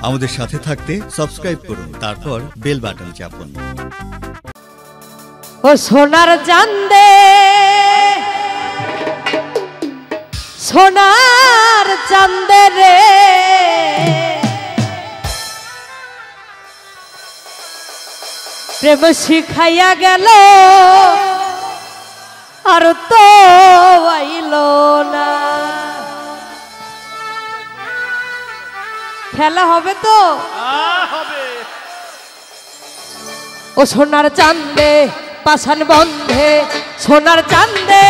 আমাদের সাথে থাকতে সাবস্ক্রাইব করুন, তারপর বেল বাটন চাপুন। ও সোনার চাঁদে সোনার চাঁদে রে প্রেম শিখাইয়া গেল আর তো আইল না। খেলা হবে তো ও সোনার চাঁদে পাষাণ বন্ধে সোনার চাঁদে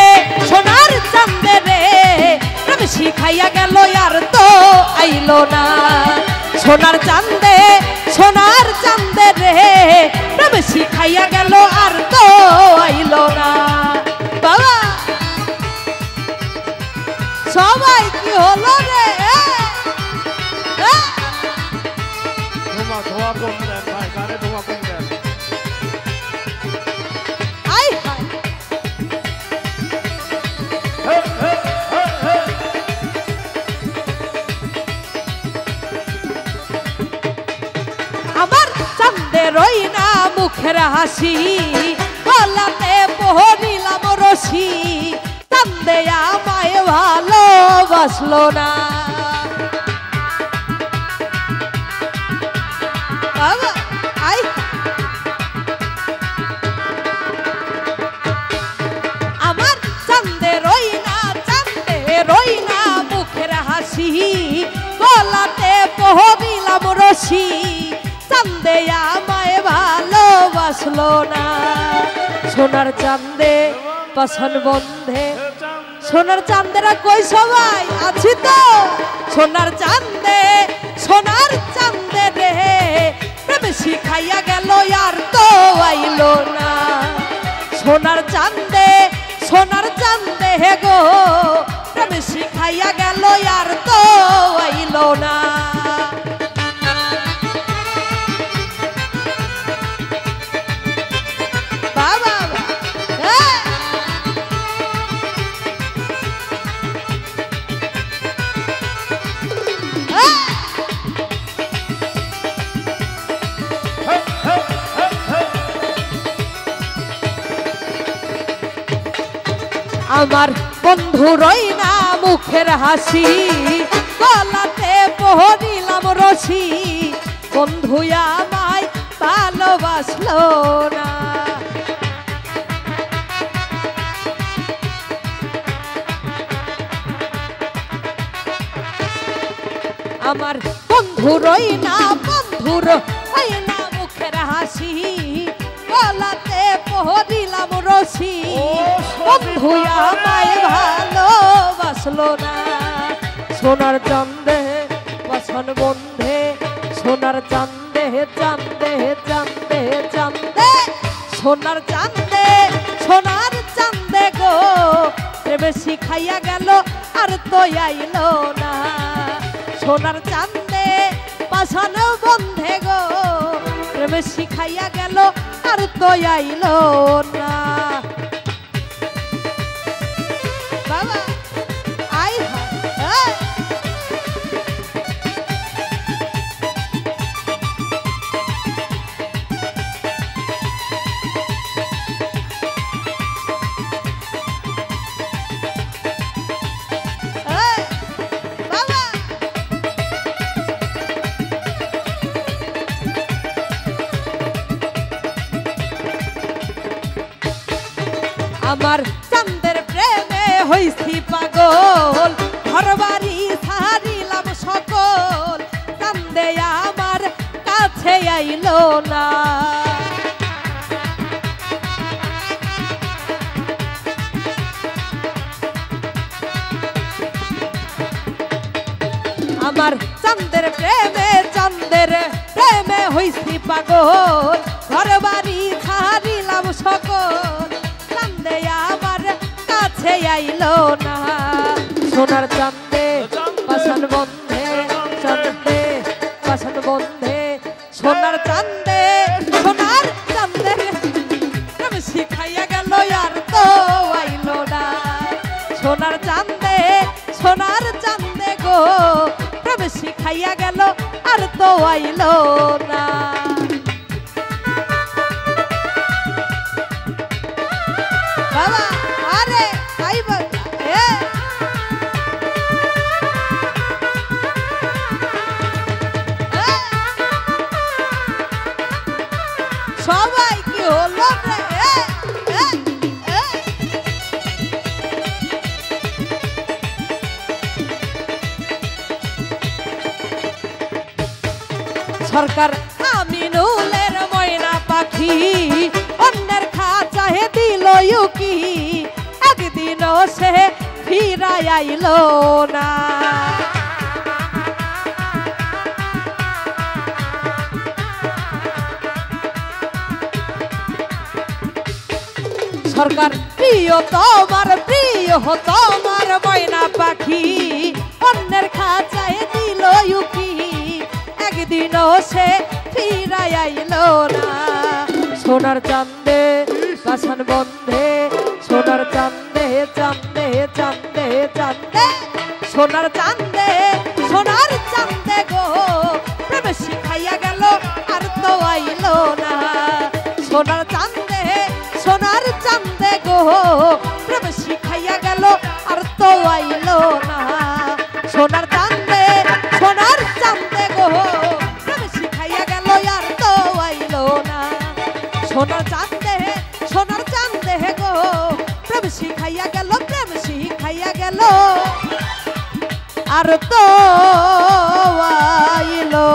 সোনার চাঁদে রে প্রেম শিখাইয়া গেল আর তো আইল না। সোনার চাঁদে সোনার চাঁদে রে প্রেম শিখাইয়া গেল আর তো আইল না। বাবা সবাই কি হলো রে? আমার চাঁদের ওই না মুখের হাসি গলাতে পহরিলাম রশি চাঁদে আমায় ভালোবাসলো না। আমার চাঁদের ওই না মুখের হাসি গলাতে পহরিলাম রশি চাঁদে আমায় ভালোবাসলো না। সোনার চাঁদে পাষাণ বন্ধে সোনার চাঁদেরা কই সবাই আছি তো? সোনার চাঁদে সোনার চাঁদে রে প্রেম শিখাইয়া গেল আর তো আইল না। সোনার চাঁদে হে গো প্রেম শিখাইয়া গেল আর তো আইল না। আমার বন্ধুরই না মুখের হাসি গলাতে পহরিলাম রশি বন্ধু আমায় ভালোবাসলো না। আমার বন্ধুরই না মুখের হাসি গলাতে পহরিলাম রশি বন্ধু আমায় ভালোবাসলো না। সোনার চাঁদে পাষাণ বন্ধে সোনার চাঁদে চাঁদে চাঁদে চাঁদে সোনার চাঁদে সোনার চাঁদে গো প্রেম শিখাইয়া গেল আর তো আইল না। সোনার চাঁদে পাষাণ বন্ধে গো প্রেম শিখাইয়া গেল আর তো আইল না। বাবা আই আমার চাঁদের প্রেমে হইছি পাগল ঘরবাড়ি ছাড়িলাম সকল চাঁদে আমার কাছে আইল না। আমার চাঁদের প্রেমে হইছি পাগল ঘরবাড়ি ছাড়িলাম সকল চাঁদে আমার কাছে আইল না। সোনার চাঁদে পাষাণ বন্ধে চাঁদে পাষাণ বন্ধে সোনার চাঁদে প্রেম শিখাইয়া গেল আর তো আইল না। সোনার চাঁদে গো প্রেম শিখাই শিখাইয়া গেল আর তো আইলো না। বাবা আরে আইবা সবাই কি হলো সরকার আমিনুলের ময়না পাখি অন্যের খাঁচায় দিল ইউকি একদিনও সে ফিরাই আইলো না। সরকার প্রিয় তোমার ময়না পাখি অন্যের খাঁচায় দিল ইউকি একদিনও সে ফিরাই আইলো না। সোনার চাঁদে বাসন বন্ধে সোনার চাঁদে চাঁদে চাঁদে চাঁদে সোনার চাঁদে গো প্রেম শিখাইয়া গেল আর তো আইলো না। সোনার চাঁদে গো প্রেম শিখাইয়া গেল আর তো আইলো না। সোনার চাঁদে গো প্রেম শিখাইয়া গেল আর তো আইলো না। সোনার চাঁদে গো প্রেম শিখাইয়া গেল আর তো আইলো